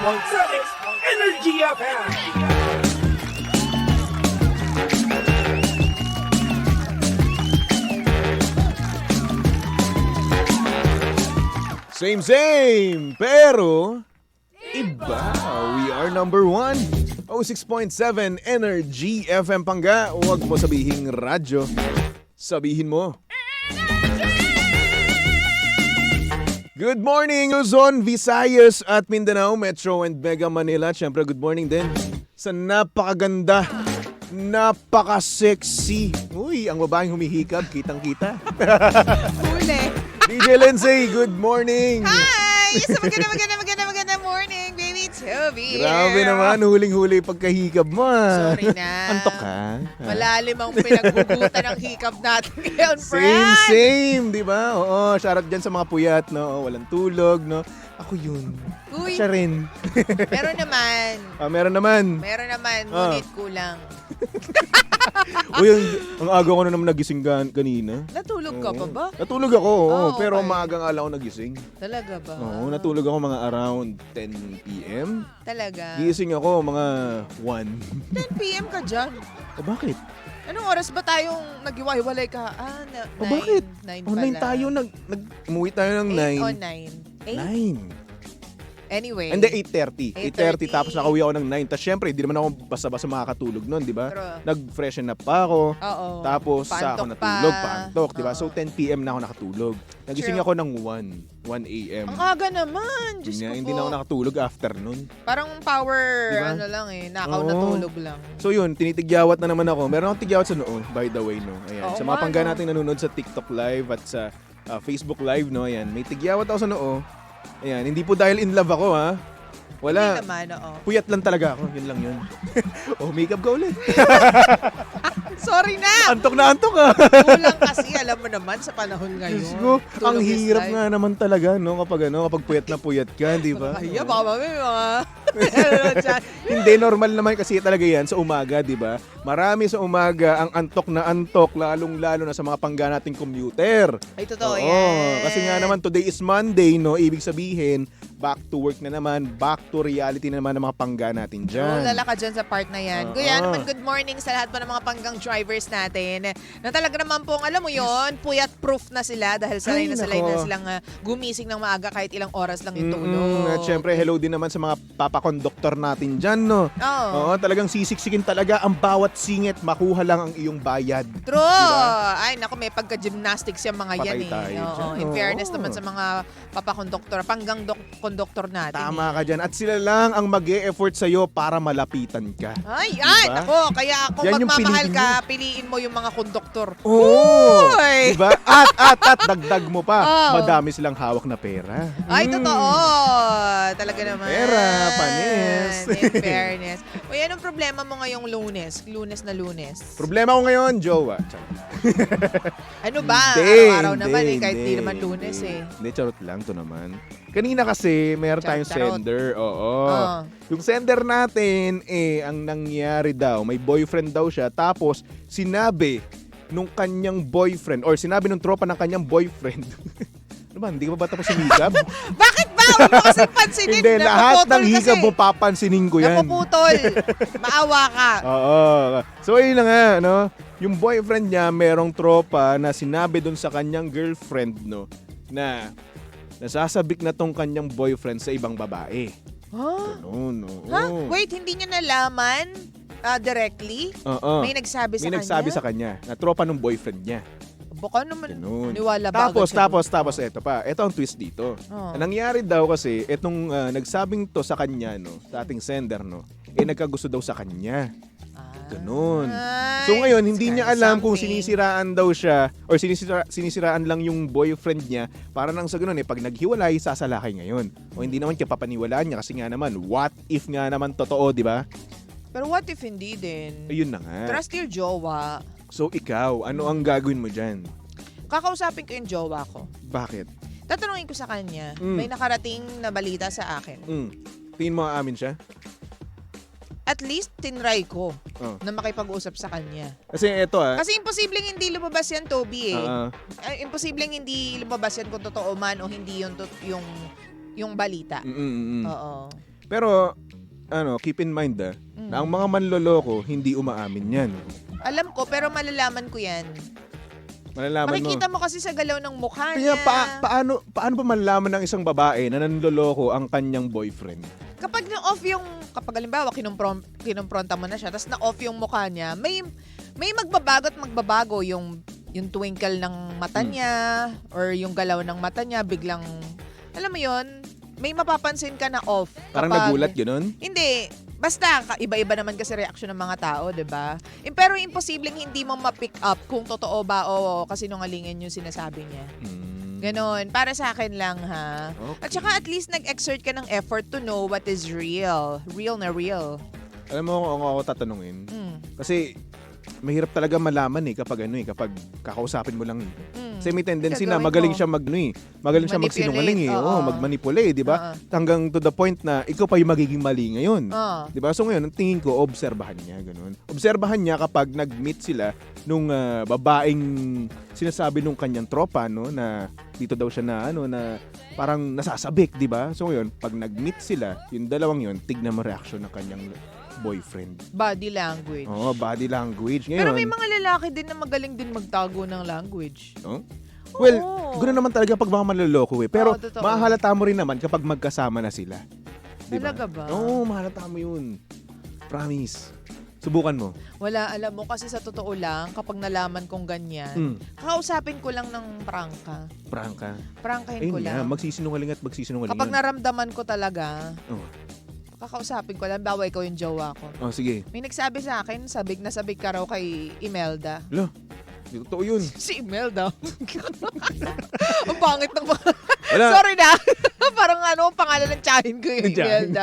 Energy FM. Same, pero iba. We are number 1. 06.7 Energy FM Pangga. Huwag mo sabihing radyo. Sabihin mo. Good morning, Luzon, Visayas at Mindanao, Metro and Mega Manila. Siyempre, good morning din sa napakaganda, napaka-sexy. Uy, ang babaeng humihikab, kitang-kita. Huli. DJ Lindsay, good morning. Hi! Sa maganda morning, baby Toby. Grabe naman, huling-huli pagkahikab mo. Sorry na. Antok ka? Malalim ang pinagbubutan ng hikab natin ngayon, friend. Same, di ba? Oo, shoutout dyan sa mga puyat, no? Walang tulog, no? Ako yun. Uy. Siya rin. Meron naman. Meron naman. Ngunit kulang. Uy, ang aga ko na naman nagising kanina. Natulog ka pa ba? Natulog ako, oo, Oh, pero okay. maagang ala ako nagising. Talaga ba? Oo, natulog ako mga around 10 p.m. Talaga? Gising ako mga 1. 10 p.m. ka dyan. O bakit? Anong oras ba tayong nag-iwalay ka? O bakit? 9 O 9 pala. tayo, umuwi tayo ng 8 o 9. 9? 8? 9. Anyway. Hindi, 8:30. 8:30 8:30. tapos nakauwi ako ng 9. Tapos syempre, hindi naman ako basta-basta makakatulog noon, di ba? True. Nag-freshen up pa ako. Oo. Tapos sa ako Paantok natulog, pa. paantok, di ba? Oo. So 10 p.m. na ako nakatulog. Nagising True. ako ng 1 a.m. Ang aga naman. Diyos ko Hindi po. na ako nakatulog afternoon. Parang power, Diba? ano lang eh, nakaw Oo. na tulog lang. So yun, tinitigyawat na naman ako. Meron akong tigyawat sa noo, by the way, no. Ayan, Oo sa mga nga, pangga no. natin nanonood sa TikTok Live at sa Facebook Live, no. Ayan, may tigyawat ako sa noo. Ayan, hindi po dahil in love ako, ha. Wala. Hindi naman, oo. Puyat lang talaga ako, yun lang yun. Oh, makeup ka ulit. Sorry na! Antok na antok, ha. Kulang kasi, alam mo naman, sa panahon ngayon. Diyos ko, ang Tulog is hirap life. nga naman talaga, no, kapag puyat na puyat ka, di ba? Kaya baka mami, mga... Hindi, normal naman kasi talaga yan sa umaga, di ba? Marami sa umaga ang antok na antok, lalong-lalo na sa mga pangga nating commuter. Ay, totoo Oo, yan. kasi nga naman today is Monday, no? Ibig sabihin, back to work na naman, back to reality na naman ng mga pangga natin dyan. Lala ka dyan sa part na yan. Oo. Kuya naman, good morning sa lahat po ng mga panggang drivers natin. Na talaga naman pong, alam mo yon, puyat-proof na sila dahil sanay na nako. silang gumising ng maaga kahit ilang oras lang yung tulog. At syempre, hello din naman sa mga papakonduktor natin dyan, no? Oo. Oo, talagang sisiksikin talaga ang bawat singit, makuha lang ang iyong bayad. True! Diba? Ay, naku, may pagka-gymnastics yung mga yan Patay eh. tayo Oo, dyan, in oo. fairness naman sa mga papakonduktor, panggang konduktor natin. Tama ka dyan. At sila lang ang mag-e-effort sa'yo para malapitan ka. Ay, Diba? nako, kaya kung Yan yung magmamahal piliin ka, piliin mo yung mga konduktor. Oo! Uy! Diba? At dagdag mo pa, Oo. madami silang hawak na pera. Ay, Mm. totoo. Talaga naman. Pera, panis. In fairness. O, yan ang problema mo ngayong Lunes. Lunes na Lunes. Problema ko ngayon, jowa. Ano ba? Hindi, Araw-araw naman eh, kahit hindi, di naman Lunes hindi. eh. Hindi, charot lang to naman. Kanina kasi, mayroon tayong Charot. sender. Oo. Oo. Yung sender natin, ang nangyari daw, may boyfriend daw siya, tapos sinabi nung kanyang boyfriend, or sinabi nung tropa ng kanyang boyfriend, ano ba, hindi ka ba tapos sumikab? Bakit ba? Huwag mo kasi pansinin. Hindi, lahat Napuputol ng hikab kasi. mo papansinin ko yan. Napuputol. Maawa ka. Oo. So, ayun na nga, no? Yung boyfriend niya, merong tropa na sinabi dun sa kanyang girlfriend, no, na nasasabik na tong kanyang boyfriend sa ibang babae. Huh? Ganun, oo. Ha? Wait, hindi niya nalaman directly? Oo. May nagsabi sa May kanya? nagsabi sa kanya na tropa ng boyfriend niya. Baka naman, Ganun. niwala ba Tapos, agad siya tapos, dun? eto pa. Eto ang twist dito. Oh. Ang nangyari daw kasi, etong nagsabing to sa kanya, no, sa ating sender, no, nagkagusto daw sa kanya. Ganun. Ay, So ngayon, hindi it's niya kinda alam kung something. sinisiraan daw siya or sinisiraan lang yung boyfriend niya para nang sa ganun pag naghiwalay, sasalakay ngayon. O hindi naman kaya papaniwalaan niya kasi nga naman, what if nga naman totoo, di ba? Pero what if hindi din? Ayun na nga. Trust your jowa. So ikaw, ano ang gagawin mo dyan? Kakausapin ko yung jowa ko. Bakit? Tatanungin ko sa kanya, Mm. may nakarating na balita sa akin. Tingin mo aamin siya? At least, tinry ko Oh. na makipag-usap sa kanya. Kasi eto Kasi imposibleng hindi lumabas yan, Toby eh. ah, Imposibleng hindi lumabas yan kung totoo man o hindi yung balita. mm. Oo. Pero, keep in mind na ang mga manloloko, hindi umaamin yan. Alam ko, pero malalaman ko yan. Malalaman Makikita mo kasi sa galaw ng mukha Kaya niya. paano ba malalaman ng isang babae na nanloloko ang kanyang boyfriend? Kapag na-off kapag halimbawa kinumpronta mo na siya, tapos na-off yung mukha niya, may magbabago at magbabago yung twinkle ng mata niya, or yung galaw ng mata niya, biglang, alam mo yon, may mapapansin ka na off. Parang kapag- nagulat, gano'n? Hindi. Basta, iba-iba naman kasi reaksyon ng mga tao, di ba? Pero imposibleng hindi mo ma-pick up kung totoo ba o kasinungalingan yung sinasabi niya. Ganon. Para sa akin lang, ha? Okay. At saka at least nag-exert ka ng effort to know what is real. Real na real. Alam mo kung ako tatanungin? Mm. Kasi mahirap talaga malaman kapag kapag kakausapin mo lang. Kasi may tendency na Gagawin magaling mo. siya magaling siya magsinungaling Manipulate, oo. magmanipulate, di ba? Hanggang to the point na ikaw pa yung magiging mali ngayon. Oo. Di ba? So ngayon, ang tingin ko, obserbahan niya, ganun. Obserbahan niya kapag nag-meet sila nung babaeng sinasabi nung kanyang tropa, no, na dito daw siya na na parang nasasabik, di ba? So ngayon, pag nag-meet sila, yung dalawang yun, tignan mo reaction ng kanyang boyfriend. Body language. Oo, body language. Ngayon, Pero may mga lalaki din na magaling din magtago ng language. oh? Well, Oo. ganoon naman talaga pag mga manloloko Pero Oo, totoo. mahalata mo rin naman kapag magkasama na sila. Diba? Talaga ba? Oo, mahalata mo yun. Promise. Subukan mo. Wala, alam mo, kasi sa totoo lang, kapag nalaman kong ganyan, kakausapin ko lang ng prangka. Prangka. Prangkahin Ayun ko nga, lang. magsisinungaling at magsisinungaling. Kapag naramdaman ko talaga, Oh. kakausapin ko lang, bawa ikaw yung jowa ko. Oh, sige. May nagsabi sa akin, sabik na sabik ka raw kay Imelda. Di totoo yun. Si Imelda? Ang pangit ng mga... Wala. Sorry na. Parang pangalan ng tiyahin ko yung Ng tiyahin. Imelda.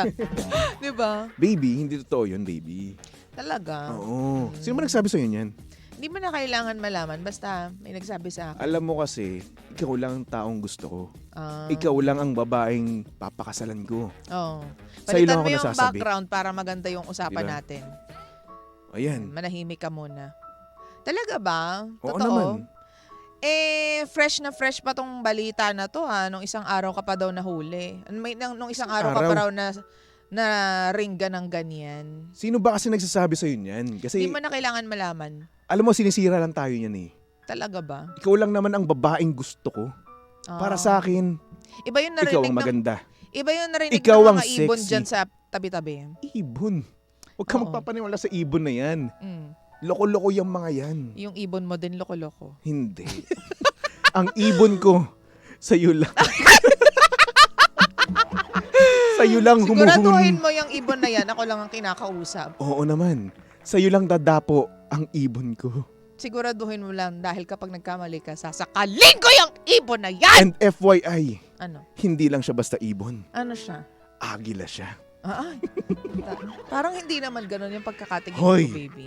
Diba? Baby, hindi totoo yun, baby. Talaga. Oo. Sino ba nagsabi sa'yo yan? Hindi mo na kailangan malaman. Basta may nagsabi sa akin. Alam mo kasi, ikaw lang ang taong gusto ko. Ah, Ikaw lang ang babaeng papakasalan ko. Oo. Sa'yo lang Palitan ako mo yung nasasabi. background para maganda yung usapan Diba? natin. Ayan. Manahimik ka muna. Talaga ba? Oo Totoo? naman. Fresh na fresh pa tong balita na to, ha. Nung isang araw ka pa daw nahuli. Nung isang araw ka pa raw na ringga ng ganyan. Sino ba kasi nagsasabi sa'yo niyan? Kasi, Hindi mo na kailangan malaman. alam mo, sinisira lang tayo niyan eh. Talaga ba? Ikaw lang naman ang babaeng gusto ko. Para sa akin, Iba yung narinig ikaw ang maganda. Iba yung narinig Ikaw ng ang mga ibon sexy. dyan sa tabi-tabi. Ibon. Huwag ka Oo. magpapaniwala sa ibon na yan. Mm. Loko-loko yung mga yan. Yung ibon mo din loko-loko. Hindi. Ang ibon ko, sa'yo lang. Sa'yo lang Siguraduhin humuhun. mo yung ibon na yan, ako lang ang kinakausap. Oo naman. Sa'yo lang dadapo ang ibon ko. Siguraduhin mo lang dahil kapag nagkamali ka, sasakalin ko yung ibon na yan! And FYI, Ano? hindi lang siya basta ibon. Ano siya? Agila siya. Ay. Parang hindi naman ganun yung pagkakatingin Hoy. ko, baby.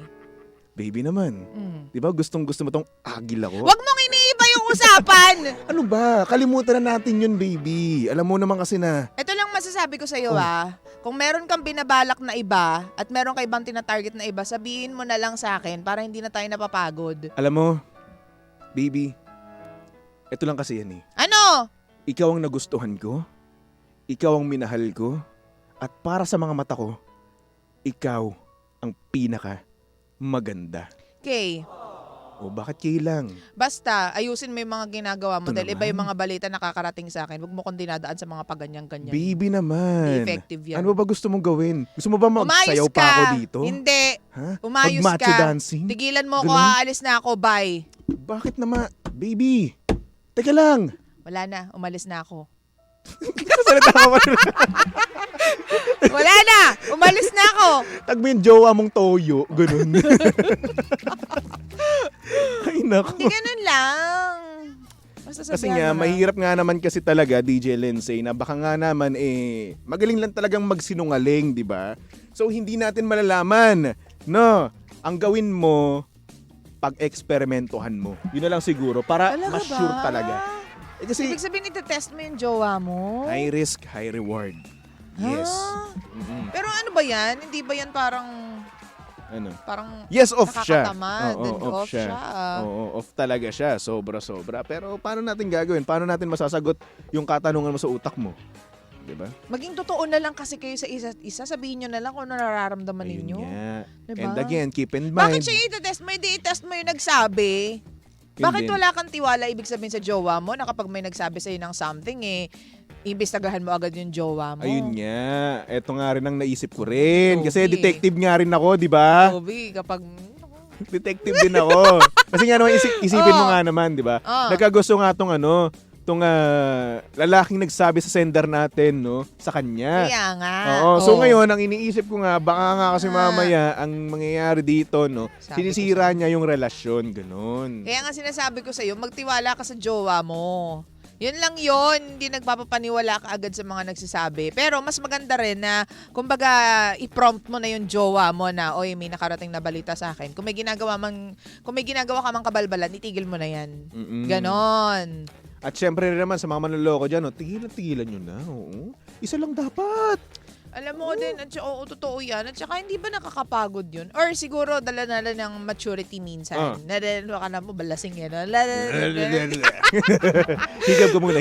Baby naman. Mm. Di ba gustong gusto mo tong agila ko? Huwag mong iniiba yung usapan! Ano ba? Kalimutan na natin yun, baby. Alam mo naman kasi na, Ito lang masasabi ko sa'yo, Oh. Kung meron kang binabalak na iba at meron ka ibang tina-target na iba, sabihin mo na lang sa akin para hindi na tayo napapagod. alam mo, baby, ito lang kasi yan eh. Ano? Ikaw ang nagustuhan ko, ikaw ang minahal ko, at para sa mga mata ko, ikaw ang pinaka maganda. Okay. O bakit kailang? Basta, ayusin mo yung mga ginagawa mo Ito dahil iba yung naman. mga balita nakakarating sa akin. Huwag mo kong dinadaan sa mga paganyan-ganyan. Baby Hindi naman. effective yan. Ano ba gusto mong gawin? Gusto mo ba magsayaw Umayos pa ka. ako dito? Hindi. Ha? Umayos Mag-macho ka. dancing? Tigilan mo ako, Ganun? aalis na ako. Bye. Bakit naman? Baby! Teka lang! Wala na, umalis na ako. Salita ka pa. Wala na, umalis na ako. Tag mo yung jowa mong toyo. Ganun. Ay, naku. Hindi ganun lang. Basta Kasi sabihan nga, mo na. mahirap nga naman kasi talaga, DJ Lindsay, na baka nga naman magaling lang talagang magsinungaling, di ba? So, hindi natin malalaman, no? Ang gawin mo, pag-eksperimentohan mo. Yun na lang siguro, para Talaga ma-sure ba? talaga. Kasi, Ibig sabihin, iti-test mo yung jowa mo? high risk, high reward. Yes. Ah. Mm-mm. Pero ano ba yan? Hindi ba yan parang Ano? Yes, off siya. nakakatamad? Oo, off siya. Oo, off talaga siya. Sobra-sobra. Pero paano natin gagawin? Paano natin masasagot yung katanungan mo sa utak mo? Diba? Maging totoo na lang kasi kayo sa isa't isa. Sabihin nyo na lang kung ano nararamdaman Ayun ninyo. nga. Diba? And again, keep in Bakit mind. siya i-test mo? Hindi i-test mo yung nagsabi. Yun Bakit din. wala kang tiwala ibig sabihin sa jowa mo na kapag may nagsabi sa'yo ng something imbestagahan mo agad yung jowa mo? Ayun nga. Eto nga rin ang naisip ko rin. Kasi Toby. detective nga rin ako, di ba? Toby, kapag... Detective din ako. Kasi nga naman, isipin mo Oh. nga naman, di ba? Oh. Nagkagusto nga tong lalaking nagsabi sa sender natin, no? Sa kanya. Kaya nga. Oo. So Oh. ngayon, ang iniisip ko nga, baka nga kasi Ah. mamaya, ang mangyayari dito, no? Sabi ko Sinisira sa'yo. niya yung relasyon. Ganun. Kaya nga sinasabi ko sa'yo, magtiwala ka sa jowa mo. Yun lang yun, hindi nagpapapaniwala ka agad sa mga nagsasabi. Pero mas maganda rin na, kumbaga, i-prompt mo na yung jowa mo na, oy, may nakarating na balita sa akin. Kung may ginagawa ka mang kabalbalan, itigil mo na yan. Mm-mm. Ganon. At syempre rin naman sa mga manloloko dyan, no? Tigilan nyo na. Oo. Isa lang dapat. Alam mo din, at saka, oo, totoo yan. At saka, hindi ba nakakapagod yun? Or siguro, dala na lang ng maturity minsan. Ah. Nadalo ka na mo, balasing yan. Higab ko muna.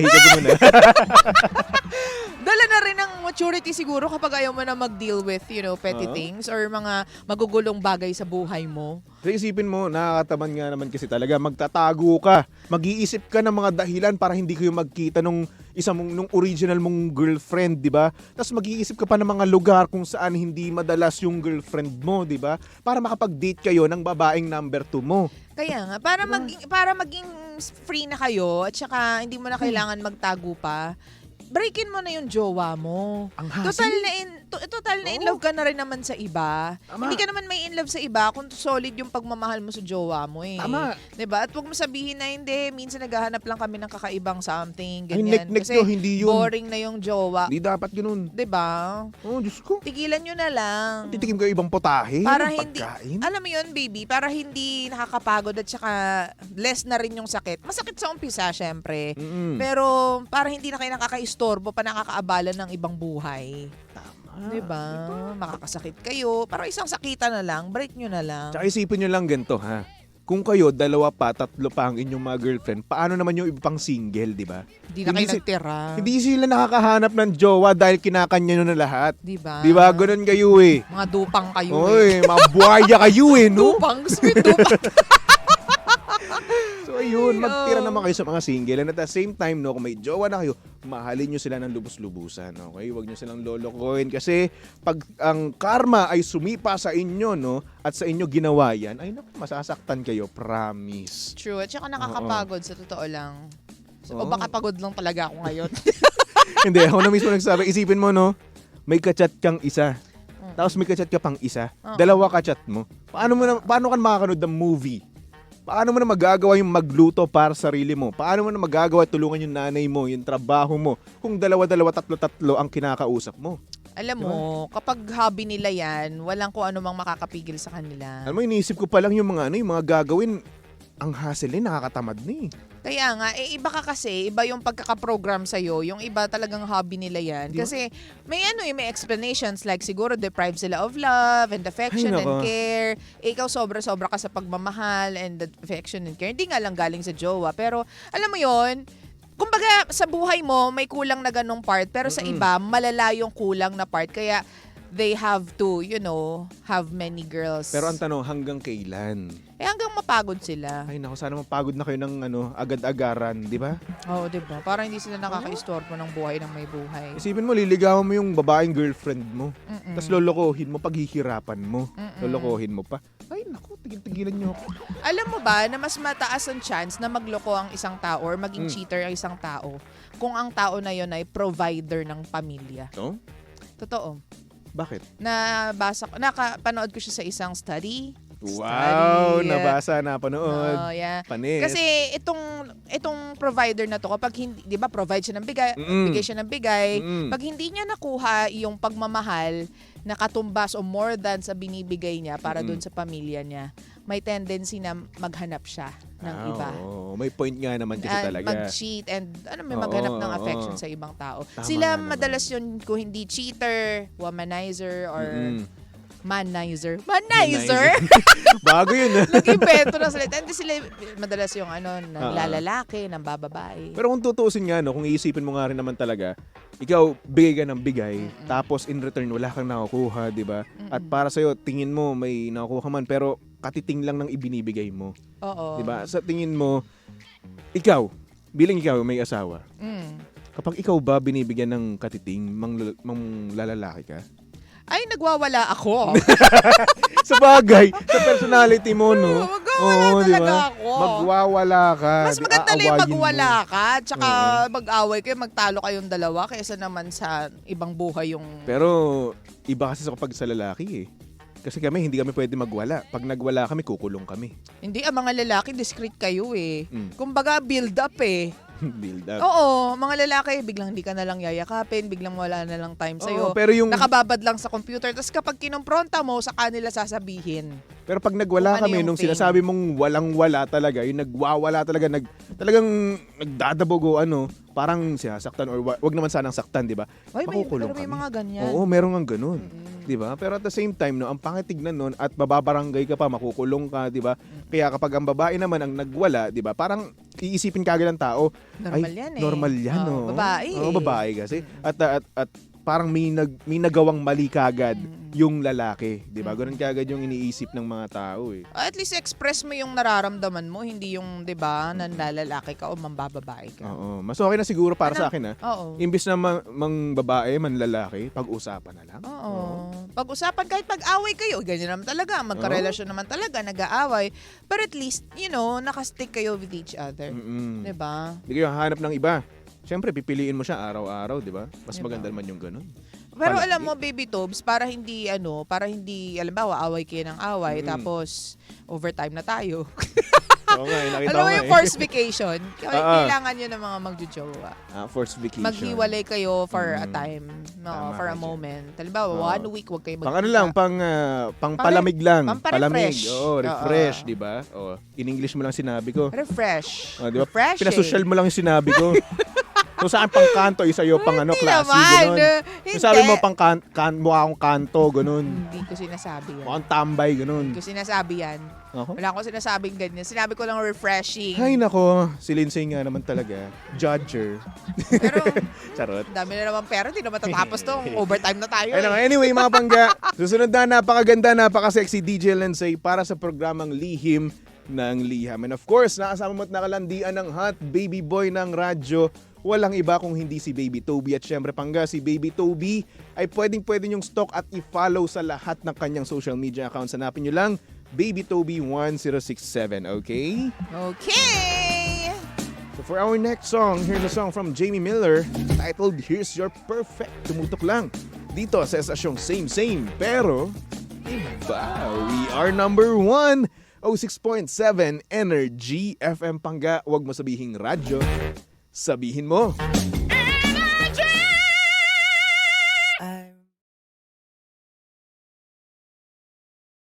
Dala na rin ng maturity siguro kapag ayaw mo na mag-deal with, petty things or mga magugulong bagay sa buhay mo. Kasi isipin mo, nakakataman nga naman kasi talaga, magtatago ka. Mag-iisip ka ng mga dahilan para hindi kayo magkita nung nung original mong girlfriend, di ba? Tapos mag-iisip ka pa ng mga lugar kung saan hindi madalas yung girlfriend mo, di ba? Para makapag-date kayo ng babaeng number 2 mo. Kaya nga, para maging free na kayo at saka hindi mo na kailangan magtago pa, breakin mo na yung jowa mo. Ang Total na in love ka na rin naman sa iba. Tama. Hindi ka naman may in love sa iba kung solid yung pagmamahal mo sa jowa mo eh. Tama. 'Di ba? At huwag mo sabihin na hindi, minsan naghahanap lang kami ng kakaibang something, Ay, ganyan. nek-nek Kasi nyo, hindi yun. boring na yung jowa. Hindi dapat ganun. 'Di ba? Oh, Diyos ko. Tigilan nyo na lang. Titikim kayo ibang potahe, Para ng hindi, pagkain. alam mo yun, baby, para hindi nakakapagod at saka less na rin yung sakit. Masakit sa umpisa, syempre. Mm-mm. Pero para hindi na kayo nakakaistorbo pa nakakaabala ng ibang buhay. Tama. Diba? Makakasakit kayo. Pero isang sakitan na lang, break nyo na lang. Tsaka isipin nyo lang ganito, ha? Kung kayo, 2 pa, 3 pa ang inyong mga girlfriend, paano naman yung iba pang single, di ba? Hindi na kayo nagtira. Hindi sila nakakahanap ng jowa dahil kinakanya nyo na lahat. Diba? Di ba? Ganun kayo eh. Mga dupang kayo eh. Oy, mga buhaya kayo eh, no? Dupang, sweet dupang. So ayun, magtira naman kayo sa mga single. And at the same time, no, kung may jowa na kayo, mahalin nyo sila ng lubos-lubusan. Okay? Huwag nyo silang lolokohin. Kasi pag ang karma ay sumipa sa inyo, no, at sa inyo ginawa yan, ay naku, masasaktan kayo. Promise. True. At saka nakakapagod sa totoo lang. O Oo. baka pagod lang talaga ako ngayon. Hindi, ako na mismo nagsabi. Isipin mo, no, may kachat kang isa. Tapos may kachat ka pang isa. Oo. 2 kachat mo. Paano ka makakanood ng movie? Paano mo na magagawa yung magluto para sa sarili mo? Paano mo na magagawa tulungan yung nanay mo, yung trabaho mo, kung 2, 3 ang kinakausap mo? Alam mo, kapag hobby nila yan, walang kung ano mang makakapigil sa kanila. Alam mo, iniisip ko pa lang yung mga gagawin, ang hassle nakakatamad na eh. Kaya nga, iba ka kasi, iba yung pagkakaprogram sa'yo, yung iba talagang hobby nila yan. Di ba? Kasi may may explanations like siguro deprived sila of love and affection Ay, and nako. care. Ikaw sobra-sobra ka sa pagmamahal and affection and care. Hindi nga lang galing sa jowa. Pero alam mo yon, kumbaga sa buhay mo, may kulang na ganong part. Pero sa iba, malala yung kulang na part. Kaya they have to, have many girls. Pero ang tanong, hanggang kailan? hanggang mapagod sila. Ay nako, sana mapagod na kayo ng agad-agaran, di ba? Oo, diba? Para hindi sila nakaka-istorbo ng buhay ng may buhay. Isipin mo, liligawan mo yung babaeng girlfriend mo. Mm-mm. Tapos lolokohin mo, paghihirapan mo. Mm-mm. Lolokohin mo pa. Ay nako, tigil-tigilan nyo ako. Alam mo ba na mas mataas ang chance na magloko ang isang tao or maging Mm. cheater ang isang tao kung ang tao na yon ay provider ng pamilya. No? Totoo. Bakit? Nakapanood ko siya sa isang study. Wow, Study. nabasa, napanood. Oh, yeah. Panis. Kasi itong provider na to, kapag hindi, 'di ba, provide siya ng bigay, Mm. bigay siya ng bigay, Mm. pag hindi niya nakuha yung pagmamahal na katumbas o more than sa binibigay niya para Mm. doon sa pamilya niya, may tendency na maghanap siya ng iba. Oo, may point nga naman kasi talaga. Mag-cheat and may Oo, maghanap ng oo. affection sa ibang tao. Tama Sila nga naman. madalas yun kung hindi cheater, womanizer, or Mm-mm. Manizer. Manizer? Bago yun. Nag-invento ng salita. Hindi sila madalas yung naglalalaki, ng bababae. Pero kung tutuusin nga, no, kung iisipin mo nga rin naman talaga, ikaw, bigay ka ng bigay, tapos in return, wala kang nakukuha, di ba? At para sa'yo, tingin mo, may nakukuha ka man, pero katiting lang ng ibinibigay mo. Oo. Di ba? Sa tingin mo, ikaw, bilang ikaw may asawa, kapag ikaw ba binibigyan ng katiting, mang lalalaki ka? Ay, nagwawala ako. Sa bagay, sa personality mo, no? Magwawala Oo, di talaga ba? ako. Magwawala ka. Mas maganda na yung Aawayin magwala mo. ka, tsaka mag-away kayo, magtalo kayong dalawa, kaysa naman sa ibang buhay yung... Pero, iba kasi sa kapag sa lalaki eh. Kasi kami, hindi kami pwede magwala. Pag nagwala kami, kukulong kami. Hindi, ang mga lalaki, discreet kayo eh. Mm. Kumbaga, build up eh. Build up. Oo, mga lalaki, biglang hindi ka na lang yayakapin, biglang wala na lang time Oo, sa'yo. pero yung... Nakababad lang sa computer. Tapos kapag kinompronta mo, sa kanila sasabihin. Pero pag nagwala Kung ano kami, yung nung thing. sinasabi mong walang-wala talaga, yung nagwawala talaga, talagang nagdadabog o ano, parang sinasaktan or wag naman sanang saktan, di ba? Ay, Makukulong pero may kami. mga ganyan. Oo, meron nga ganun. Di ba? Pero at the same time, no, ang pangitignan nun at mababarangay ka pa, makukulong ka, di ba? Kaya kapag ang babae naman ang nagwala, di ba? Parang iisipin kagad ng tao, Normal yan eh. normal yan, Oo, no? babae Oo, eh. babae kasi. At parang may nagawang mali kagad yung lalaki, 'di ba? Ganun kagad yung iniisip ng mga tao eh. At least express mo yung nararamdaman mo, hindi yung, 'di ba, nanlalalaki ka o mambababae ka. Oo, mas okay na siguro para sa akin Oo. Imbis na mang babae, man lalaki, pag-usapan na lang. Oo. Pag-usapan kahit pag-away kayo, ganyan naman talaga, magkarelasyon naman talaga, nag-aaway. But at least, nakastick kayo with each other. 'Di ba? Hindi kayo hahanap ng iba. Siyempre, pipiliin mo siya araw-araw, di ba? Mas Diba? maganda naman yung ganun. Pero Palagi. alam mo, Baby Tobes, para hindi, alam ba, away kayo ng away, tapos overtime na tayo. Oo nga, nakita Alam ko mo nga yung eh. forced vacation? Kailangan yun ng mga magjojowa. Forced vacation. Maghiwalay kayo for a time, Tama for ka a dyan. moment. Halimbawa, Oo. 1 week, huwag kayo magkita. Pang ano lang, pang palamig lang. pampa-refresh. Palamig. Oo, refresh, Oo. di ba? Oh, in English mo lang sinabi ko. Refresh. Oh, di ba? Refreshing. Pinasosyal mo lang yung sinabi ko. So saan pang kanto, isa yung pang Hindi classy, naman. ganun. Hindi. So, sabi mo pang mukha akong kanto, ganun. Hindi ko sinasabi yan. Mukhang tambay, ganun. Hindi ko sinasabi yan. Ako? Wala akong sinasabing ganyan. Sinabi ko lang refreshing. Ay nako, si Lindsay nga naman talaga. Judger. Pero, Charot. dami na naman pera. Hindi na matatapos to. Overtime na tayo. Ayun na nga. Anyway, mga pangga, susunod na napakaganda, napaka-sexy DJ Lindsay para sa programang Lihim ng Liham. And of course, nakasama mo at nakalandian ng hot baby boy ng radyo. Walang iba kung hindi si Baby Toby. At syempre pangga, si Baby Toby ay pwedeng-pwede nyong stalk at i-follow sa lahat ng kanyang social media accounts. Hanapin nyo lang, Baby Toby 1067, okay? Okay! So for our next song, here's a song from Jamie Miller titled Here's Your Perfect. Tumutok lang dito sa estasyong Same pero iba. We are number 1, 06.7 Energy FM Pangga. Huwag mo sabihing radyo, sabihin mo.